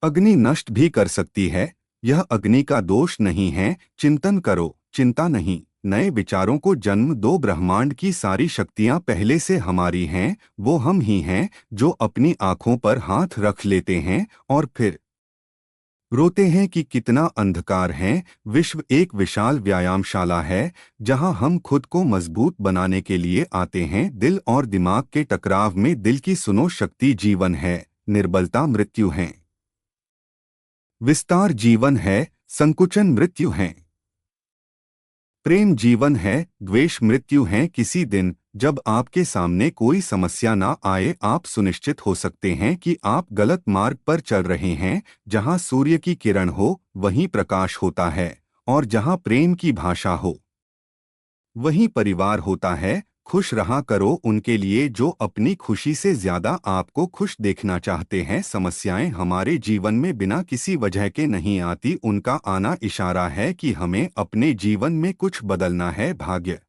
अग्नि नष्ट भी कर सकती है। यह अग्नि का दोष नहीं है। चिंतन करो, चिंता नहीं। नए विचारों को जन्म दो। ब्रह्मांड की सारी शक्तियां पहले से हमारी हैं। वो हम ही हैं जो अपनी आंखों पर हाथ रख लेते हैं और फिर रोते हैं कि कितना अंधकार है। विश्व एक विशाल व्यायामशाला है जहां हम खुद को मजबूत बनाने के लिए आते हैं। दिल और दिमाग के टकराव में दिल की सुनो शक्ति जीवन है, निर्बलता मृत्यु है। विस्तार जीवन है, संकुचन मृत्यु है। प्रेम जीवन है, द्वेष मृत्यु है। किसी दिन जब आपके सामने कोई समस्या ना आए, आप सुनिश्चित हो सकते हैं कि आप गलत मार्ग पर चल रहे हैं। जहां सूर्य की किरण हो वहीं प्रकाश होता है, और जहां प्रेम की भाषा हो वहीं परिवार होता है। खुश रहा करो उनके लिए जो अपनी खुशी से ज्यादा आपको खुश देखना चाहते हैं। समस्याएं हमारे जीवन में बिना किसी वजह के नहीं आती। उनका आना इशारा है कि हमें अपने जीवन में कुछ बदलना है। भाग्य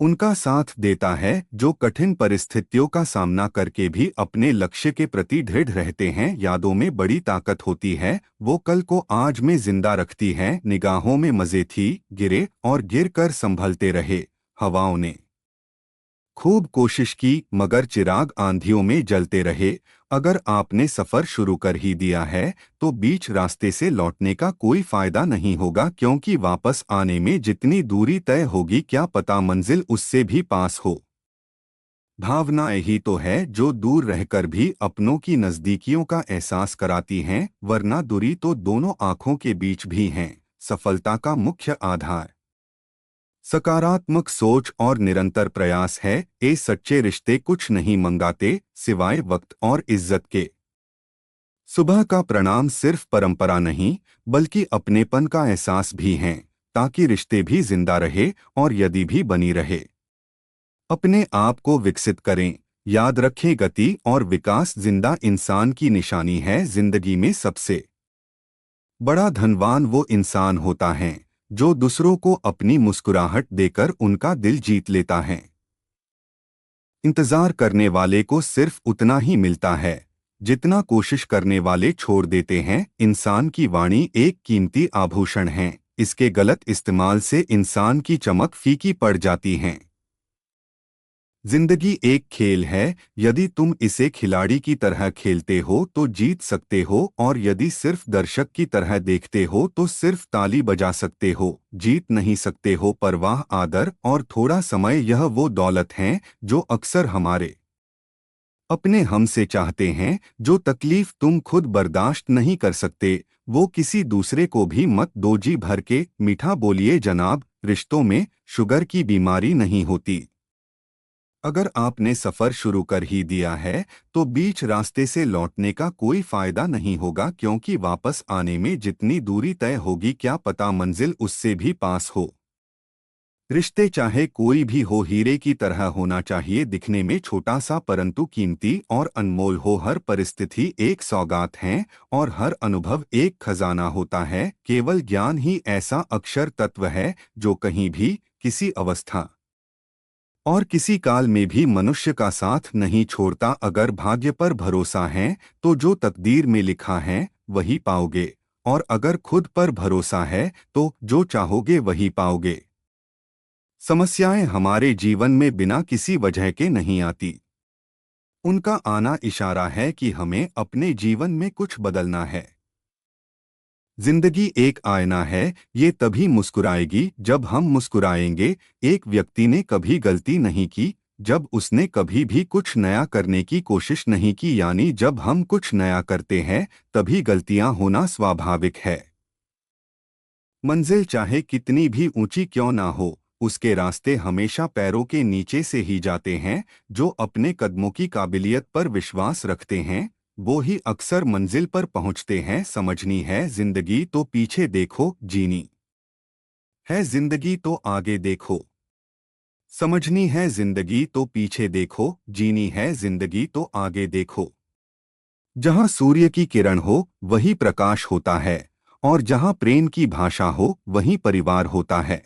उनका साथ देता है जो कठिन परिस्थितियों का सामना करके भी अपने लक्ष्य के प्रति दृढ़ रहते हैं। यादों में बड़ी ताकत होती है, वो कल को आज में जिंदा रखती है। निगाहों में मजे थी, गिरे और गिर कर संभलते रहे। हवाओं ने खूब कोशिश की मगर चिराग आंधियों में जलते रहे। अगर आपने सफर शुरू कर ही दिया है तो बीच रास्ते से लौटने का कोई फायदा नहीं होगा, क्योंकि वापस आने में जितनी दूरी तय होगी क्या पता मंजिल उससे भी पास हो। भावना यही तो है जो दूर रहकर भी अपनों की नजदीकियों का एहसास कराती हैं, वरना दूरी तो दोनों आंखों के बीच भी हैं। सफलता का मुख्य आधार सकारात्मक सोच और निरंतर प्रयास है। ये सच्चे रिश्ते कुछ नहीं मंगाते सिवाय वक्त और इज्जत के। सुबह का प्रणाम सिर्फ परंपरा नहीं बल्कि अपनेपन का एहसास भी है, ताकि रिश्ते भी जिंदा रहे और यदि भी बनी रहे। अपने आप को विकसित करें। याद रखें, गति और विकास जिंदा इंसान की निशानी है। जिंदगी में सबसे बड़ा धनवान वो इंसान होता है जो दूसरों को अपनी मुस्कुराहट देकर उनका दिल जीत लेता है। इंतजार करने वाले को सिर्फ उतना ही मिलता है जितना कोशिश करने वाले छोड़ देते हैं। इंसान की वाणी एक कीमती आभूषण है। इसके गलत इस्तेमाल से इंसान की चमक फीकी पड़ जाती है। जिंदगी एक खेल है। यदि तुम इसे खिलाड़ी की तरह खेलते हो तो जीत सकते हो, और यदि सिर्फ दर्शक की तरह देखते हो तो सिर्फ ताली बजा सकते हो। जीत नहीं सकते हो। परवाह, आदर और थोड़ा समय, यह वो दौलत हैं जो अक्सर हमारे अपने हमसे चाहते हैं। जो तकलीफ तुम खुद बर्दाश्त नहीं कर सकते वो किसी दूसरे को भी मत दो। जी भर के मीठा बोलिए जनाब। रिश्तों में शुगर की बीमारी नहीं होती। अगर आपने सफर शुरू कर ही दिया है तो बीच रास्ते से लौटने का कोई फायदा नहीं होगा, क्योंकि वापस आने में जितनी दूरी तय होगी क्या पता मंजिल उससे भी पास हो। रिश्ते चाहे कोई भी हो हीरे की तरह होना चाहिए, दिखने में छोटा सा परंतु कीमती और अनमोल हो। हर परिस्थिति एक सौगात है और हर अनुभव एक खजाना होता है। केवल ज्ञान ही ऐसा अक्षर तत्व है जो कहीं भी, किसी अवस्था और किसी काल में भी मनुष्य का साथ नहीं छोड़ता। अगर भाग्य पर भरोसा है तो जो तकदीर में लिखा है वही पाओगे, और अगर खुद पर भरोसा है तो जो चाहोगे वही पाओगे। समस्याएं हमारे जीवन में बिना किसी वजह के नहीं आती। उनका आना इशारा है कि हमें अपने जीवन में कुछ बदलना है। जिंदगी एक आईना है, ये तभी मुस्कुराएगी जब हम मुस्कुराएंगे। एक व्यक्ति ने कभी गलती नहीं की जब उसने कभी भी कुछ नया करने की कोशिश नहीं की। यानी जब हम कुछ नया करते हैं तभी गलतियां होना स्वाभाविक है। मंजिल चाहे कितनी भी ऊंची क्यों ना हो, उसके रास्ते हमेशा पैरों के नीचे से ही जाते हैं। जो अपने कदमों की काबिलियत पर विश्वास रखते हैं वो ही अक्सर मंजिल पर पहुंचते हैं। समझनी है जिंदगी तो पीछे देखो, जीनी है जिंदगी तो आगे देखो। समझनी है जिंदगी तो पीछे देखो, जीनी है जिंदगी तो आगे देखो। जहां सूर्य की किरण हो वही प्रकाश होता है, और जहां प्रेम की भाषा हो वहीं परिवार होता है।